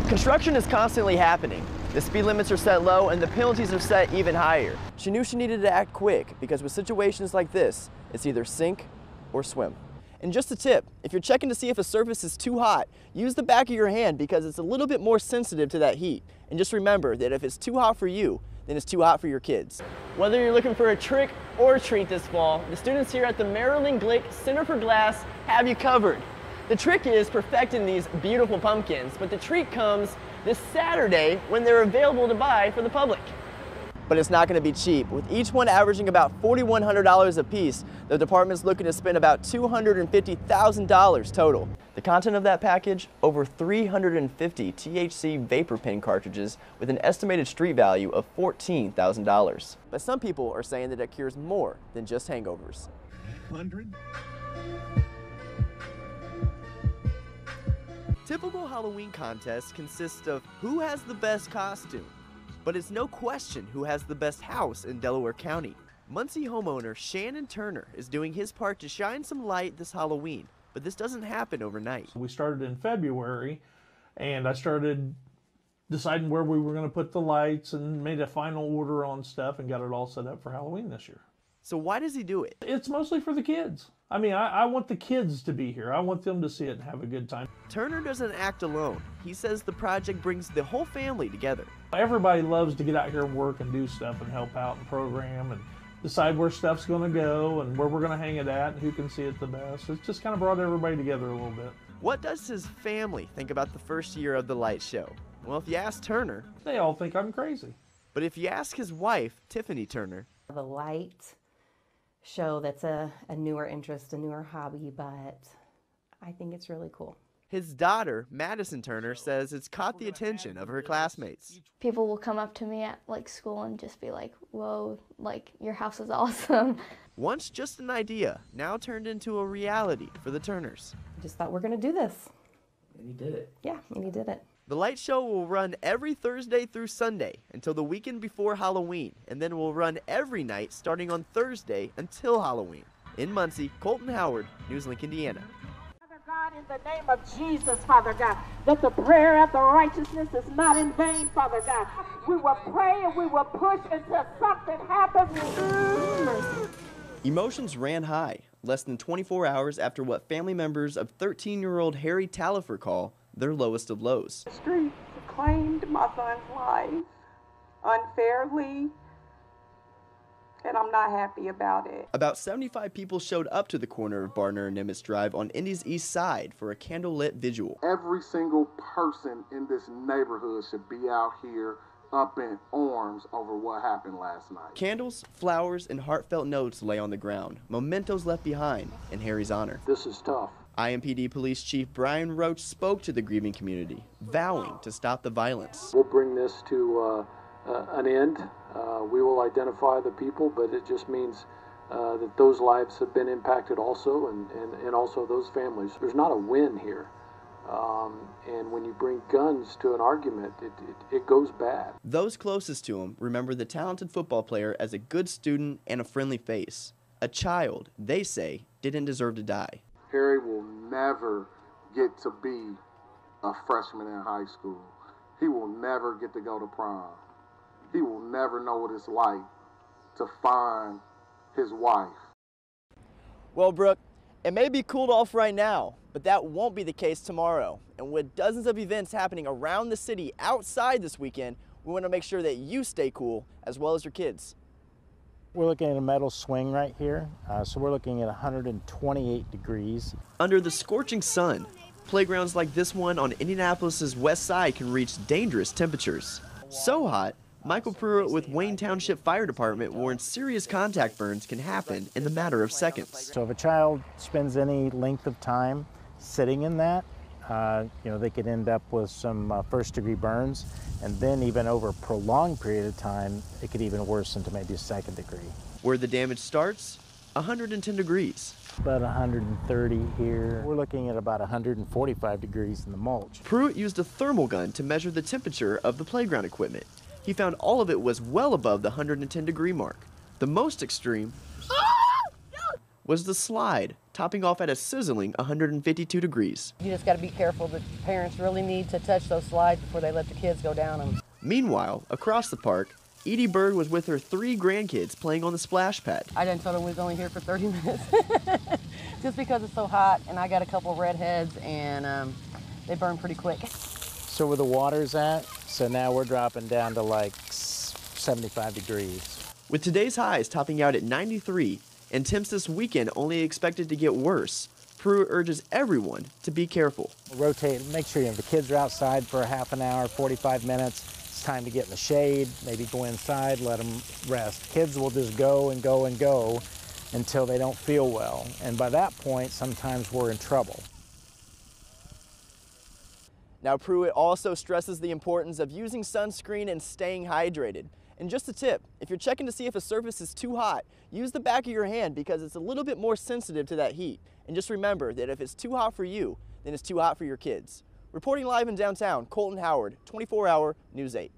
Construction is constantly happening. The speed limits are set low and the penalties are set even higher. She knew she needed to act quick because with situations like this, it's either sink or swim. And just a tip, if you're checking to see if a surface is too hot, use the back of your hand because it's a little bit more sensitive to that heat. And just remember that if it's too hot for you, then it's too hot for your kids. Whether you're looking for a trick or a treat this fall, the students here at the Marilyn Glick Center for Glass have you covered. The trick is perfecting these beautiful pumpkins, but the treat comes this Saturday when they're available to buy for the public. But it's not going to be cheap. With each one averaging about $4,100 a piece, the department's looking to spend about $250,000 total. The content of that package, over 350 THC vapor pen cartridges with an estimated street value of $14,000. But some people are saying that it cures more than just hangovers. 100? Typical Halloween contests consist of who has the best costume. But it's no question who has the best house in Delaware County. Muncie homeowner Shannon Turner is doing his part to shine some light this Halloween, but this doesn't happen overnight. We started in February, and I started deciding where we were going to put the lights and made a final order on stuff and got it all set up for Halloween this year. So why does he do it? It's mostly for the kids. I mean, I want the kids to be here. I want them to see it and have a good time. Turner doesn't act alone. He says the project brings the whole family together. Everybody loves to get out here and work and do stuff and help out and program and decide where stuff's going to go and where we're going to hang it at and who can see it the best. It's just kind of brought everybody together a little bit. What does his family think about the first year of the light show? Well, if you ask Turner, they all think I'm crazy. But if you ask his wife, Tiffany Turner, the light show, that's a newer interest, a newer hobby, but I think it's really cool. His daughter, Madison Turner, says it's caught the attention of her classmates. People will come up to me at school and just be like, whoa, your house is awesome. Once just an idea, now turned into a reality for the Turners. I just thought we're going to do this. And you did it. Yeah, and you did it. The light show will run every Thursday through Sunday until the weekend before Halloween, and then will run every night starting on Thursday until Halloween. In Muncie, Colton Howard, NewsLink, Indiana. Father God, in the name of Jesus, Father God, that the prayer of the righteousness is not in vain, Father God. We will pray and we will push until something happens. Emotions ran high, less than 24 hours after what family members of 13-year-old Harry Talifer call their lowest of lows. The streets claimed my son's life unfairly, and I'm not happy about it. About 75 people showed up to the corner of Barner and Nimitz Drive on Indy's east side for a candlelit vigil. Every single person in this neighborhood should be out here up in arms over what happened last night. Candles, flowers, and heartfelt notes lay on the ground, mementos left behind in Harry's honor. This is tough. IMPD Police Chief Brian Roach spoke to the grieving community, vowing to stop the violence. We'll bring this to an end. We will identify the people, but it just means that those lives have been impacted also, and also those families. There's not a win here. And when you bring guns to an argument, it goes bad. Those closest to him remember the talented football player as a good student and a friendly face. A child, they say, didn't deserve to die. Harry will never get to be a freshman in high school. He will never get to go to prom. He will never know what it's like to find his wife. Well, Brooke, it may be cooled off right now, but that won't be the case tomorrow. And with dozens of events happening around the city outside this weekend, we want to make sure that you stay cool as well as your kids. We're looking at a metal swing right here, so we're looking at 128 degrees. Under the scorching sun, playgrounds like this one on Indianapolis's west side can reach dangerous temperatures. So hot, Michael Pruitt with Wayne Township Fire Department warns serious contact burns can happen in the matter of seconds. So if a child spends any length of time sitting in that, they could end up with some first-degree burns, and then even over a prolonged period of time, it could even worsen to maybe a second degree. Where the damage starts, 110 degrees. About 130 here. We're looking at about 145 degrees in the mulch. Pruitt used a thermal gun to measure the temperature of the playground equipment. He found all of it was well above the 110-degree mark. The most extreme was the slide, topping off at a sizzling 152 degrees. You just got to be careful. The parents really need to touch those slides before they let the kids go down them. Meanwhile, across the park, Edie Bird was with her 3 grandkids playing on the splash pad. I done told them we was only here for 30 minutes just because it's so hot, and I got a couple redheads, and they burn pretty quick. So where the water's at, so now we're dropping down to like 75 degrees. With today's highs topping out at 93 and temps this weekend only expected to get worse, Pruitt urges everyone to be careful. Rotate, make sure the kids are outside for a half an hour, 45 minutes. It's time to get in the shade, maybe go inside, let them rest. Kids will just go and go and go until they don't feel well. And by that point, sometimes we're in trouble. Now, Pruitt also stresses the importance of using sunscreen and staying hydrated. And just a tip, if you're checking to see if a surface is too hot, use the back of your hand because it's a little bit more sensitive to that heat. And just remember that if it's too hot for you, then it's too hot for your kids. Reporting live in downtown, Colton Howard, 24-Hour News 8.